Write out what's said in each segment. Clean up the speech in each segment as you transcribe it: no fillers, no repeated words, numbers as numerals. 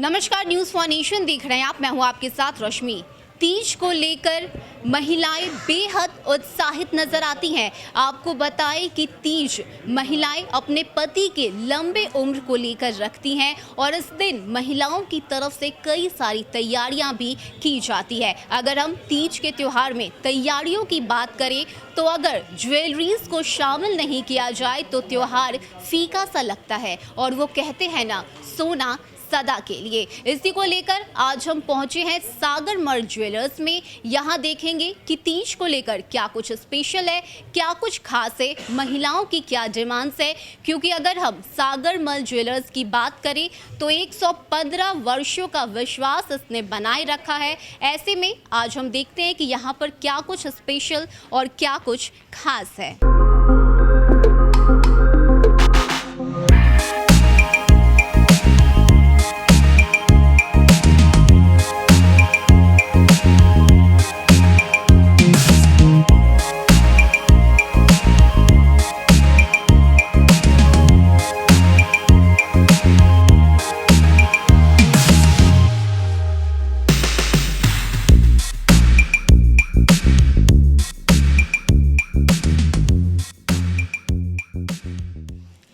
नमस्कार, news for nation देख रहे हैं आप। मैं हूं आपके साथ रश्मि। तीज को लेकर महिलाएं बेहद उत्साहित नजर आती हैं। आपको बताएं कि तीज महिलाएं अपने पति के लंबे उम्र को लेकर रखती हैं और इस दिन महिलाओं की तरफ से कई सारी तैयारियां भी की जाती है। अगर हम तीज के त्योहार में तैयारियों की बात करें तो अगर ज्वेलरीज को शामिल नहीं किया जाए तो त्योहार फीका सा लगता है और वो कहते हैं ना, सोना सदा के लिए। इसी को लेकर आज हम पहुंचे हैं सागर मल ज्वेलर्स में। यहां देखेंगे कि तीज को लेकर क्या कुछ स्पेशल है, क्या कुछ खास है, महिलाओं की क्या डिमांड्स है। क्योंकि अगर हम सागर मल ज्वेलर्स की बात करें तो 115 वर्षों का विश्वास इसने बनाए रखा है। ऐसे में आज हम देखते हैं कि यहां पर क्या कुछ स्पेशल और क्या कुछ खास है।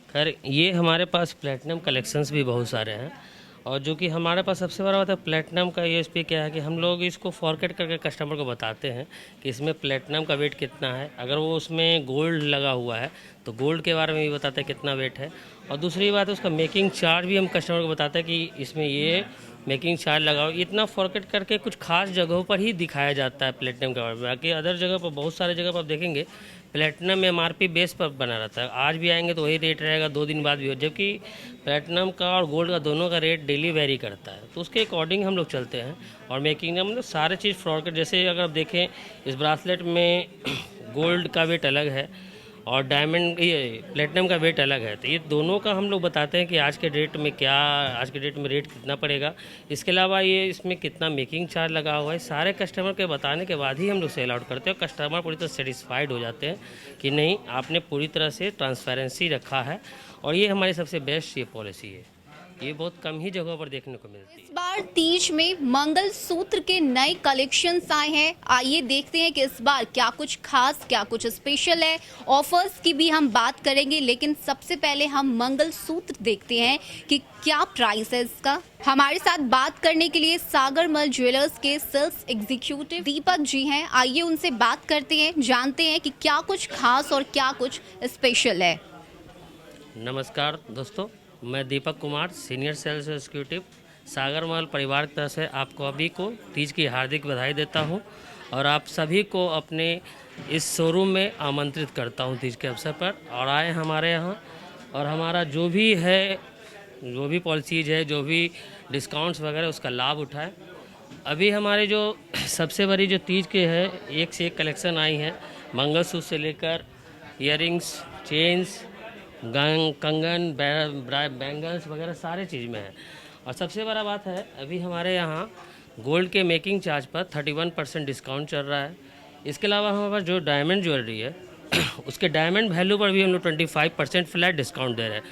खैर ये हमारे पास प्लेटिनम कलेक्शंस भी बहुत सारे हैं और जो कि हमारे पास सबसे बड़ा बात है प्लेटिनम का यूएसपी क्या है कि हम लोग इसको फॉरकेट करके कस्टमर को बताते हैं कि इसमें प्लेटिनम का वेट कितना है। अगर वो उसमें गोल्ड लगा हुआ है तो गोल्ड के बारे में भी बताते हैं कितना वेट है। और दूसरी बात है उसका मेकिंग चार्ज भी हम कस्टमर को बताते हैं कि इसमें ये मेकिंग चार्ज लगाओ। इतना फॉरकेट करके कुछ खास जगहों पर ही दिखाया जाता है प्लेटिनम के बारे में। बाकी अदर जगह पर बहुत सारे जगह पर आप देखेंगे प्लेटिनम एमआरपी बेस पर बना रहता है। आज भी आएंगे तो वही रेट रहेगा, 2 दिन बाद भी हो। जबकि प्लेटिनम का और गोल्ड का दोनों का रेट डेली वेरी करता है, तो उसके अकॉर्डिंग हम लोग चलते हैं। और मेकिंग में मतलब सारे चीज़ फॉरकेट, जैसे अगर आप देखें इस ब्रासलेट में गोल्ड का वेट अलग है और डायमंड ये प्लेटिनम का वेट अलग है। तो ये दोनों का हम लोग बताते हैं कि आज के डेट में रेट कितना पड़ेगा। इसके अलावा ये इसमें कितना मेकिंग चार्ज लगा हुआ है, सारे कस्टमर के बताने के बाद ही हम लोग सेल आउट करते हैं। और कस्टमर पूरी तरह सेटिस्फाइड हो जाते हैं कि नहीं, आपने पूरी तरह से ट्रांसपेरेंसी रखा है। और ये हमारी सबसे बेस्ट ये पॉलिसी है, ये बहुत कम ही जगहों पर देखने को मिलती है। इस बार तीज में मंगलसूत्र के नए कलेक्शंस आए हैं। आइए देखते हैं कि इस बार क्या कुछ खास, क्या कुछ स्पेशल है। ऑफर्स की भी हम बात करेंगे, लेकिन सबसे पहले हम मंगलसूत्र देखते हैं कि क्या प्राइस है इसका। हमारे साथ बात करने के लिए सागर मल ज्वेलर्स के सेल्स एग्जीक्यूटिव दीपक जी हैं। आइए उनसे बात करते हैं, जानते हैं कि क्या कुछ खास और क्या कुछ स्पेशल है। नमस्कार दोस्तों, मैं Deepak Kumar, senior sales executive सागर मल परिवार की तरफ से आपको अभी को तीज की हार्दिक बधाई देता हूं और आप सभी को अपने इस शोरूम में आमंत्रित करता हूं तीज के अवसर पर। और आए हमारे यहां और हमारा जो भी है, जो भी पॉलिसीज है, जो भी डिस्काउंट्स वगैरह, उसका लाभ उठाएं। अभी हमारे जो सबसे बड़ी जो तीज के है, एक से एक कलेक्शन आई है। मंगलसूत्र से लेकर ईयरिंग्स, चेन्स, कंगन, बैंगल्स वगैरह सारे चीज़ में है। और सबसे बड़ा बात है, अभी हमारे यहाँ गोल्ड के मेकिंग चार्ज पर 31% डिस्काउंट चल रहा है। इसके अलावा हमारे पास जो डायमंड ज्वेलरी है उसके डायमंड वैल्यू पर भी हम लोग 25% फ्लैट डिस्काउंट दे रहे हैं,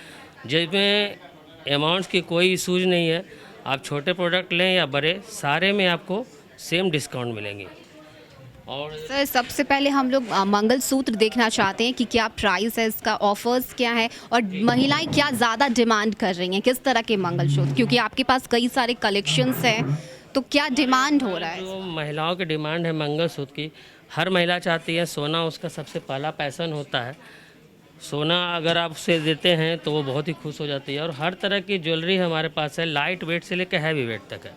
जिसमें अमाउंट्स की कोई इशूज नहीं है। आप छोटे प्रोडक्ट लें या बड़े, सारे में आपको सेम डिस्काउंट मिलेंगे। और सर, सबसे पहले हम लोग मंगलसूत्र देखना चाहते हैं कि क्या प्राइस है इसका, ऑफर्स क्या है और महिलाएं क्या ज़्यादा डिमांड कर रही हैं, किस तरह के मंगलसूत्र, क्योंकि आपके पास कई सारे कलेक्शंस हैं, तो क्या डिमांड हो रहा है। जो महिलाओं की डिमांड है मंगलसूत्र की, हर महिला चाहती है, सोना उसका सबसे पहला पैशन होता है। सोना अगर आप उसे देते हैं तो वो बहुत ही खुश हो जाती है। और हर तरह की ज्वेलरी हमारे पास है, लाइट वेट से लेकर हैवी वेट तक है।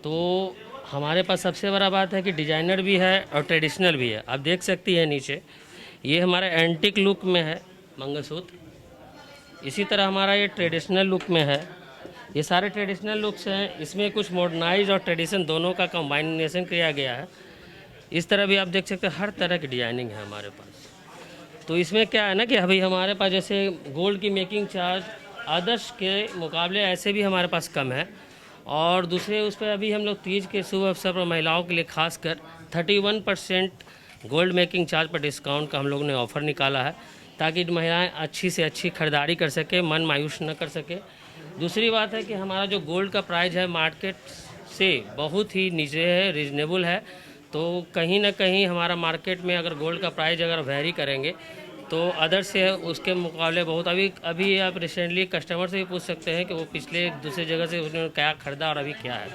तो हमारे पास सबसे बड़ा बात है कि डिजाइनर भी है और ट्रेडिशनल भी है। आप देख सकती हैं नीचे, ये हमारा एंटिक लुक में है मंगलसूत्र। इसी तरह हमारा ये ट्रेडिशनल लुक में है। ये सारे ट्रेडिशनल लुक्स हैं, इसमें कुछ मॉडर्नाइज और ट्रेडिशन दोनों का कॉम्बाइनेशन किया गया है। इस तरह भी आप देख सकते हैं, हर तरह की डिजाइनिंग है हमारे पास। तो इसमें क्या है ना कि अभी हमारे पास जैसे गोल्ड की मेकिंग चार्ज अदर्स के मुकाबले ऐसे भी हमारे पास कम है। और दूसरे उस पर अभी हम लोग तीज के शुभ अवसर पर महिलाओं के लिए खासकर 31% गोल्ड मेकिंग चार्ज पर डिस्काउंट का हम लोगों ने ऑफ़र निकाला है, ताकि महिलाएं अच्छी से अच्छी खरीदारी कर सके, मन मायूस न कर सके। दूसरी बात है कि हमारा जो गोल्ड का प्राइस है मार्केट से बहुत ही नीचे है, रीजनेबल है। तो कहीं ना कहीं हमारा मार्केट में अगर गोल्ड का प्राइस अगर वेरी करेंगे तो अदर से उसके मुकाबले बहुत अभी आप रिसेंटली कस्टमर से भी पूछ सकते हैं कि वो पिछले दूसरी जगह से उन्होंने क्या ख़रीदा और अभी क्या है।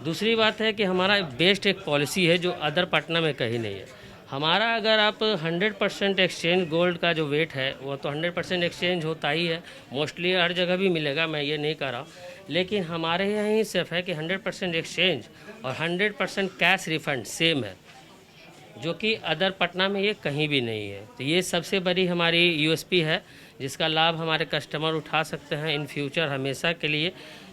दूसरी बात है कि हमारा बेस्ट एक पॉलिसी है जो अदर पटना में कहीं नहीं है। हमारा अगर आप 100% एक्सचेंज गोल्ड का जो वेट है वो तो 100% एक्सचेंज होता ही है, मोस्टली हर जगह भी मिलेगा, मैं ये नहीं कह रहा हूँ, लेकिन हमारे यहाँ ही सिर्फ है कि 100% एक्सचेंज और 100% कैश रिफंड सेम है, जो कि अदर पटना में ये कहीं भी नहीं है। तो ये सबसे बड़ी हमारी यूएसपी है जिसका लाभ हमारे कस्टमर उठा सकते हैं इन फ्यूचर हमेशा के लिए।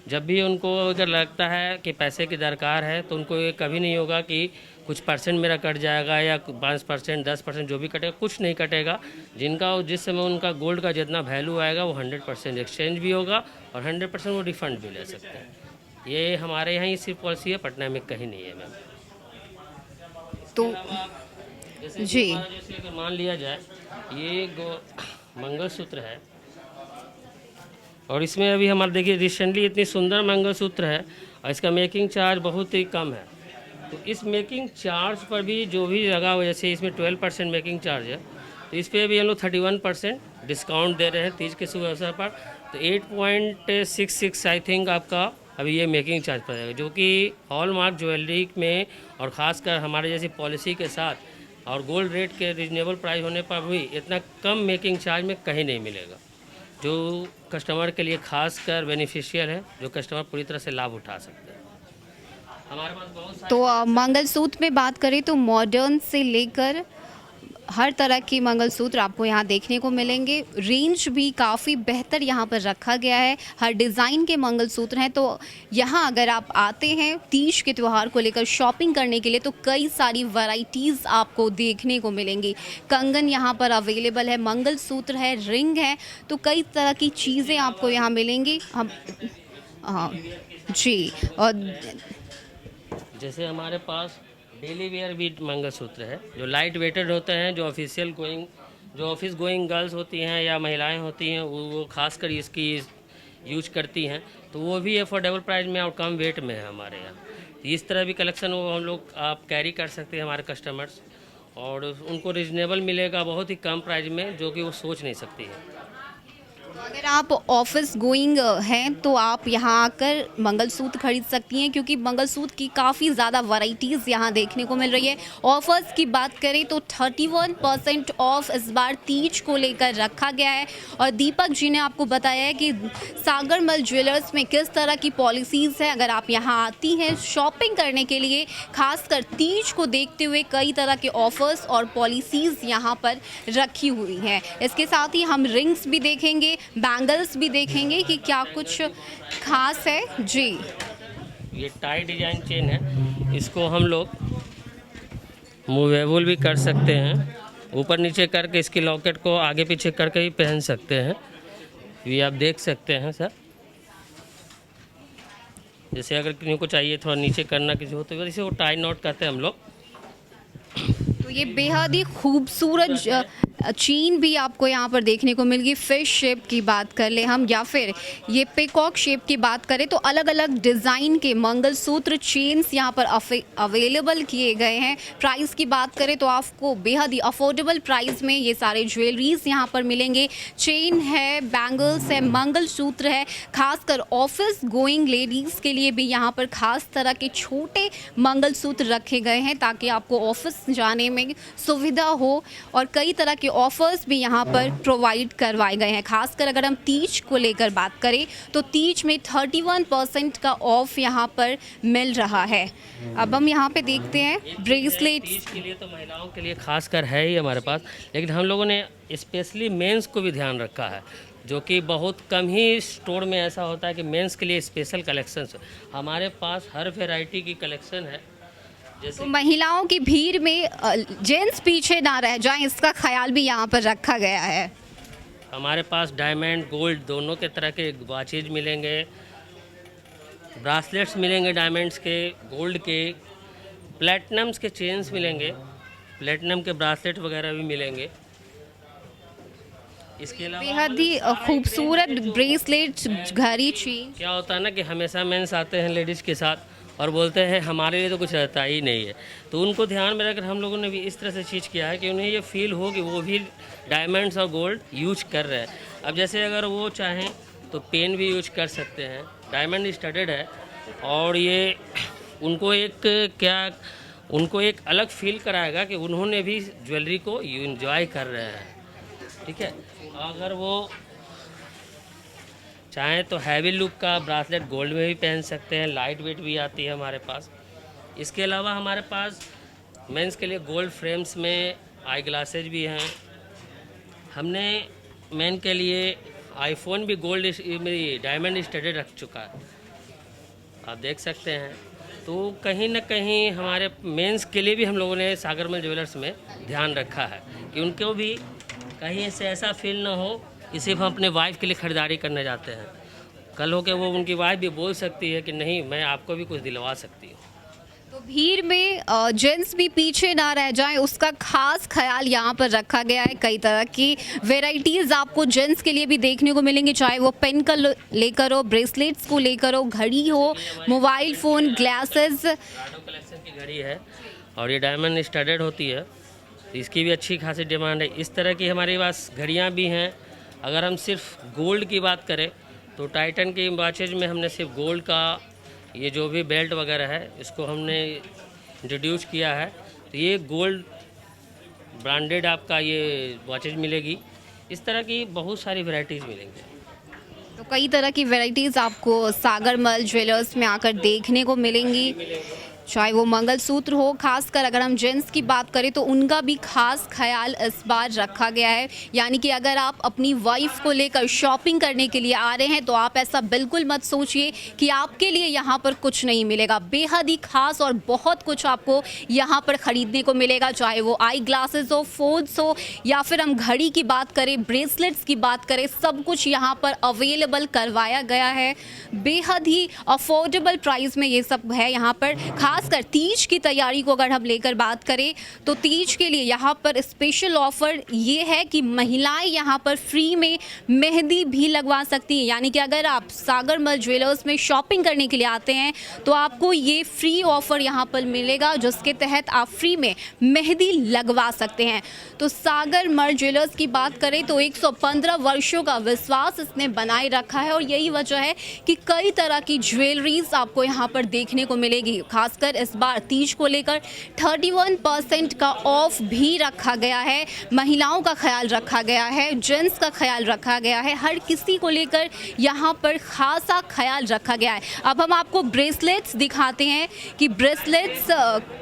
जब भी उनको अगर लगता है कि पैसे की दरकार है तो उनको ये कभी नहीं होगा कि कुछ परसेंट मेरा कट जाएगा या 5% 10% जो भी कटेगा, कुछ नहीं कटेगा। जिस समय उनका गोल्ड का जितना वैल्यू आएगा वो 100% एक्सचेंज भी होगा और 100% वो रिफ़ंड भी ले सकते हैं। ये हमारे यहाँ ही सिर्फ पॉलिसी है, पटना में कहीं नहीं है मैम। तो जैसे जी जैसे अगर मान लिया जाए ये मंगलसूत्र है और इसमें अभी हमारे देखिए रिसेंटली इतनी सुंदर मंगलसूत्र है और इसका मेकिंग चार्ज बहुत ही कम है। तो इस मेकिंग चार्ज पर भी जो भी लगा हुआ, जैसे इसमें 12% मेकिंग चार्ज है, तो इस पर भी हम लोग 31% डिस्काउंट दे रहे हैं तीज के शुभ अवसर पर। तो 8.66 आई थिंक आपका अभी ये मेकिंग चार्ज पड़ेगा, जो कि हॉलमार्क ज्वेलरी में और ख़ासकर हमारे जैसी पॉलिसी के साथ और गोल्ड रेट के रिजनेबल प्राइस होने पर भी इतना कम मेकिंग चार्ज में कहीं नहीं मिलेगा, जो कस्टमर के लिए खासकर बेनिफिशियल है, जो कस्टमर पूरी तरह से लाभ उठा सकते हैं। हमारे पास बहुत सारे तो मंगलसूत्र में बात करें तो मॉडर्न से लेकर हर तरह के मंगलसूत्र आपको यहाँ देखने को मिलेंगे। रेंज भी काफ़ी बेहतर यहाँ पर रखा गया है, हर डिज़ाइन के मंगलसूत्र हैं। तो यहाँ अगर आप आते हैं तीज के त्यौहार को लेकर शॉपिंग करने के लिए तो कई सारी वैरायटीज़ आपको देखने को मिलेंगी। कंगन यहाँ पर अवेलेबल है, मंगलसूत्र है, रिंग है, तो कई तरह की चीज़ें आपको यहाँ मिलेंगी। हम हाँ जी, और जैसे हमारे पास डेली वेयर भी मंगलसूत्र है जो लाइट वेटेड होते हैं, जो जो ऑफिस गोइंग गर्ल्स होती हैं या महिलाएं होती हैं वो खासकर इसकी यूज करती हैं, तो वो भी अफोर्डेबल प्राइस में और कम वेट में है हमारे यहाँ। तो इस तरह भी कलेक्शन वो हम लोग आप कैरी कर सकते हैं हमारे कस्टमर्स, और उनको रिजनेबल मिलेगा बहुत ही कम प्राइस में, जो कि वो सोच नहीं सकती है। अगर आप ऑफिस गोइंग हैं तो आप यहाँ आकर मंगलसूत्र खरीद सकती हैं, क्योंकि मंगलसूत्र की काफ़ी ज़्यादा वैरायटीज़ यहाँ देखने को मिल रही है। ऑफर्स की बात करें तो 31% ऑफ इस बार तीज को लेकर रखा गया है। और दीपक जी ने आपको बताया है कि सागरमल ज्वेलर्स में किस तरह की पॉलिसीज़ है। अगर आप यहाँ आती हैं शॉपिंग करने के लिए, खासकर तीज को देखते हुए कई तरह के ऑफर्स और पॉलिसीज़ यहाँ पर रखी हुई हैं। इसके साथ ही हम रिंग्स भी देखेंगे, बैंगल्स भी देखेंगे कि क्या कुछ खास है। जी, ये टाई डिजाइन चेन है, इसको हम लोग मूवेबल भी कर सकते हैं, ऊपर नीचे करके इसकी लॉकेट को आगे पीछे करके भी पहन सकते हैं। ये आप देख सकते हैं सर, जैसे अगर किसी को चाहिए थोड़ा नीचे करना किसी हो तो इसे वो टाई नॉट कहते हैं हम लोग। तो ये बेहद ही खूबसूरत चेन भी आपको यहाँ पर देखने को मिलेगी। फिश शेप की बात कर ले हम या फिर ये पिकॉक शेप की बात करें तो अलग अलग डिज़ाइन के मंगलसूत्र चेन्स यहाँ पर अवेलेबल किए गए हैं। प्राइस की बात करें तो आपको बेहद ही अफोर्डेबल प्राइस में ये सारे ज्वेलरीज यहाँ पर मिलेंगे। चेन है, बैंगल्स है, मंगलसूत्र है, खासकर ऑफिस गोइंग लेडीज़ के लिए भी यहाँ पर खास तरह के छोटे मंगलसूत्र रखे गए हैं ताकि आपको ऑफिस जाने में सुविधा हो। और कई तरह के ऑफर्स भी यहाँ पर प्रोवाइड करवाए गए हैं। खासकर अगर हम तीज को लेकर बात करें तो तीज में 31% का ऑफ यहाँ पर मिल रहा है। अब हम यहाँ पे देखते हैं ब्रेसलेट्स। तीज के लिए तो महिलाओं के लिए खासकर है ही हमारे पास, लेकिन हम लोगों ने स्पेशली मेंस को भी ध्यान रखा है, जो कि बहुत कम ही स्टोर में ऐसा होता है कि मेंस के लिए स्पेशल कलेक्शंस। हमारे पास हर वैरायटी की कलेक्शन है। तो महिलाओं की भीड़ में जेंट्स पीछे ना रह जाएं, इसका ख्याल भी यहाँ पर रखा गया है। हमारे पास डायमंड गोल्ड दोनों के तरह के वॉचेज मिलेंगे, ब्रासलेट्स मिलेंगे डायमंड्स के, गोल्ड के, प्लेटिनम्स के चेन्स मिलेंगे, प्लेटिनम के ब्रासलेट वगैरह भी मिलेंगे। इसके अलावा बेहद ही खूबसूरत ब्रेसलेट, घड़ी, चेन। क्या होता है ना कि हमेशा मेंस आते हैं लेडीज़ के साथ और बोलते हैं हमारे लिए तो कुछ रहता ही नहीं है, तो उनको ध्यान में रखकर हम लोगों ने भी इस तरह से चीज़ किया है कि उन्हें ये फील हो कि वो भी डायमंड्स और गोल्ड यूज कर रहे हैं। अब जैसे अगर वो चाहें तो पेन भी यूज कर सकते हैं, डायमंड स्टडेड है, और ये उनको एक अलग फील कराएगा कि उन्होंने भी ज्वेलरी को इंजॉय कर रहे हैं। ठीक है, अगर वो चाहें तो हैवी लुक का ब्रासलेट गोल्ड में भी पहन सकते हैं, लाइट वेट भी आती है हमारे पास। इसके अलावा हमारे पास मेंस के लिए गोल्ड फ्रेम्स में आई ग्लासेज भी हैं। हमने मेन के लिए आईफोन भी गोल्ड मेरी डायमंड स्टडेड रख चुका है, आप देख सकते हैं। तो कहीं ना कहीं हमारे मेंस के लिए भी हम लोगों ने सागरमल ज्वेलर्स में ध्यान रखा है कि उनको भी कहीं से ऐसा फील ना हो कि सिर्फ हम अपने वाइफ के लिए ख़रीदारी करने जाते हैं, कल हो के वो उनकी वाइफ भी बोल सकती है कि नहीं मैं आपको भी कुछ दिलवा सकती हूँ। तो भीड़ में जेंट्स भी पीछे ना रह जाएं, उसका खास ख्याल यहाँ पर रखा गया है। कई तरह की वेराइटीज़ आपको जेंट्स के लिए भी देखने को मिलेंगी, चाहे वो पेन का लेकर हो, ब्रेसलेट्स को लेकर हो, घड़ी हो, मोबाइल फ़ोन, ग्लासेस। कलेक्शन की घड़ी है और ये डायमंड स्टडेड होती है, तो इसकी भी अच्छी खासी डिमांड है। इस तरह की हमारे पास घड़ियाँ भी हैं। अगर हम सिर्फ गोल्ड की बात करें तो टाइटन की वॉचेज में हमने सिर्फ गोल्ड का ये जो भी बेल्ट वगैरह है इसको हमने इंट्रोड्यूस किया है, तो ये गोल्ड ब्रांडेड आपका ये वॉचेज मिलेगी। इस तरह की बहुत सारी वैरायटीज़ मिलेंगी। तो कई तरह की वैराइटीज़ आपको सागरमल ज्वेलर्स में आकर देखने को मिलेंगी, चाहे वो मंगलसूत्र हो। खासकर अगर हम जेंट्स की बात करें तो उनका भी खास ख्याल इस बार रखा गया है, यानी कि अगर आप अपनी वाइफ को लेकर शॉपिंग करने के लिए आ रहे हैं तो आप ऐसा बिल्कुल मत सोचिए कि आपके लिए यहाँ पर कुछ नहीं मिलेगा। बेहद ही खास और बहुत कुछ आपको यहाँ पर ख़रीदने को मिलेगा, चाहे वो आई ग्लासेस हो, फ़ोन्स हो, या फिर हम घड़ी की बात करें, ब्रेसलेट्स की बात करें, सब कुछ यहाँ पर अवेलेबल करवाया गया है। बेहद ही अफोर्डेबल प्राइस में ये सब है यहाँ पर। खासकर तीज की तैयारी को अगर हम लेकर बात करें तो तीज के लिए यहाँ पर स्पेशल ऑफर ये है कि महिलाएं यहाँ पर फ्री में मेहंदी भी लगवा सकती हैं, यानी कि अगर आप सागरमल ज्वेलर्स में शॉपिंग करने के लिए आते हैं तो आपको ये फ्री ऑफर यहाँ पर मिलेगा, जिसके तहत आप फ्री में मेहंदी लगवा सकते हैं। तो सागरमल ज्वेलर्स की बात करें तो 115 वर्षों का विश्वास इसने बनाए रखा है और यही वजह है कि कई तरह की ज्वेलरीज आपको यहाँ पर देखने को मिलेगी। खासकर इस बार तीज को लेकर 31% का ऑफ भी रखा गया है। महिलाओं का ख्याल रखा गया है, जेंट्स का ख्याल रखा गया है, हर किसी को लेकर यहाँ पर खासा ख्याल रखा गया है। अब हम आपको ब्रेसलेट्स दिखाते हैं कि ब्रेसलेट्स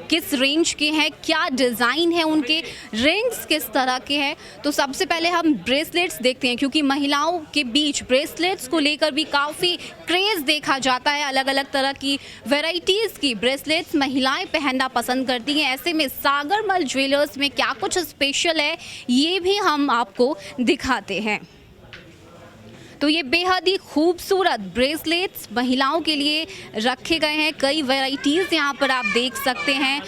किस रेंज के हैं, क्या डिज़ाइन है उनके, रिंग्स किस तरह के हैं। तो सबसे पहले हम ब्रेसलेट्स देखते हैं, क्योंकि महिलाओं के बीच ब्रेसलेट्स को लेकर भी काफ़ी क्रेज़ देखा जाता है। अलग अलग तरह की वैरायटीज़ की ब्रेसलेट्स महिलाएं पहनना पसंद करती हैं। ऐसे में सागरमल ज्वेलर्स में क्या कुछ स्पेशल है ये भी हम आपको दिखाते हैं। तो ये बेहद ही खूबसूरत ब्रेसलेट्स महिलाओं के लिए रखे गए हैं, कई वैरायटीज़ यहाँ पर आप देख सकते हैं।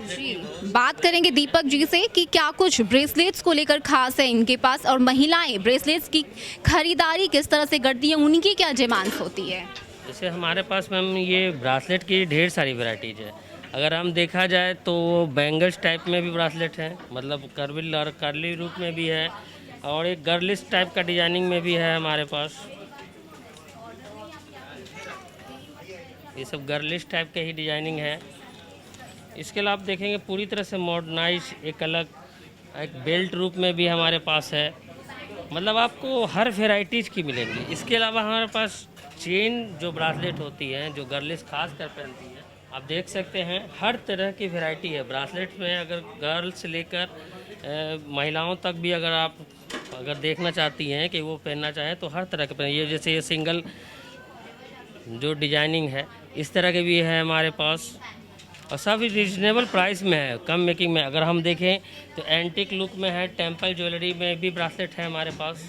जी, बात करेंगे दीपक जी से कि क्या कुछ ब्रेसलेट्स को लेकर खास है इनके पास, और महिलाएं ब्रेसलेट्स की खरीदारी किस तरह से करती हैं, उनकी क्या डिमांड्स होती है। जैसे हमारे पास मैम ये ब्रासलेट की ढेर सारी वैरायटीज़ है। अगर हम देखा जाए तो बैंगल्स टाइप में भी ब्रासलेट है, मतलब कर्विल और कर्ली रूप में भी है, और एक गर्लिश टाइप का डिजाइनिंग में भी है हमारे पास। ये सब गर्लिश टाइप के ही डिजाइनिंग है। इसके अलावा आप देखेंगे पूरी तरह से मॉडर्नाइज एक अलग एक बेल्ट रूप में भी हमारे पास है, मतलब आपको हर वेराइटीज़ की मिलेंगी। इसके अलावा हमारे पास चेन जो ब्रासलेट होती हैं, जो गर्ल्स खास कर पहनती हैं, आप देख सकते हैं हर तरह की वैरायटी है ब्रासलेट में। अगर गर्ल्स से लेकर महिलाओं तक भी अगर देखना चाहती हैं कि वो पहनना चाहें तो हर तरह के ये जैसे ये सिंगल जो डिजाइनिंग है इस तरह के भी है हमारे पास, और सब रीजनेबल प्राइस में है, कम मेकिंग में। अगर हम देखें तो एंटिक लुक में है, टेम्पल ज्वेलरी में भी ब्रासलेट है हमारे पास।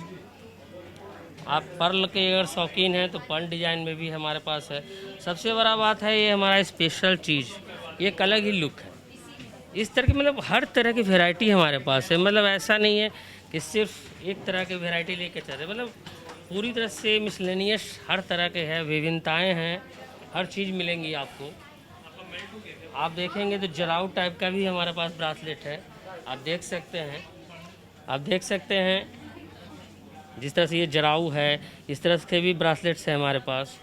आप पर्ल के अगर शौकीन हैं तो पर्ल डिज़ाइन में भी हमारे पास है। सबसे बड़ा बात है ये हमारा स्पेशल चीज़, ये एक अलग ही लुक है। इस तरह की मतलब हर तरह की वैरायटी हमारे पास है, मतलब ऐसा नहीं है कि सिर्फ एक तरह की वैरायटी लेके चल रहे, मतलब पूरी तरह से मिसलेनियस हर तरह के है, विभिन्नताएं हैं, हर चीज़ मिलेंगी आपको। आप देखेंगे तो जराउ टाइप का भी हमारे पास ब्रासलेट है, आप देख सकते हैं, आप देख सकते हैं जिस तरह से ये जराउ है, इस तरह के भी ब्रासलेट्स हैं हमारे पास।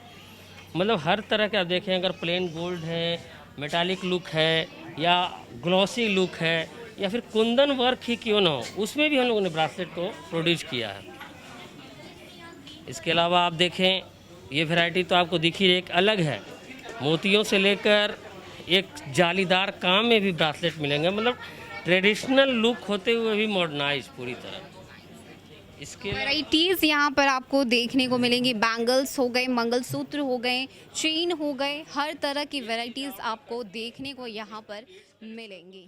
मतलब हर तरह के आप देखें, अगर प्लेन गोल्ड है, मेटालिक लुक है, या ग्लॉसी लुक है, या फिर कुंदन वर्क ही क्यों ना हो, उसमें भी हम लोगों ने ब्रासलेट को प्रोड्यूस किया है। इसके अलावा आप देखें, ये वैरायटी तो आपको दिखी एक अलग है, मोतियों से लेकर एक जालीदार काम में भी ब्रासलेट मिलेंगे, मतलब ट्रेडिशनल लुक होते हुए भी मॉडर्नाइज पूरी तरह। इसके वैरायटीज़ यहाँ पर आपको देखने को मिलेंगी, बैंगल्स हो गए, मंगलसूत्र हो गए, चेन हो गए, हर तरह की वैरायटीज़ आपको देखने को यहाँ पर मिलेंगी।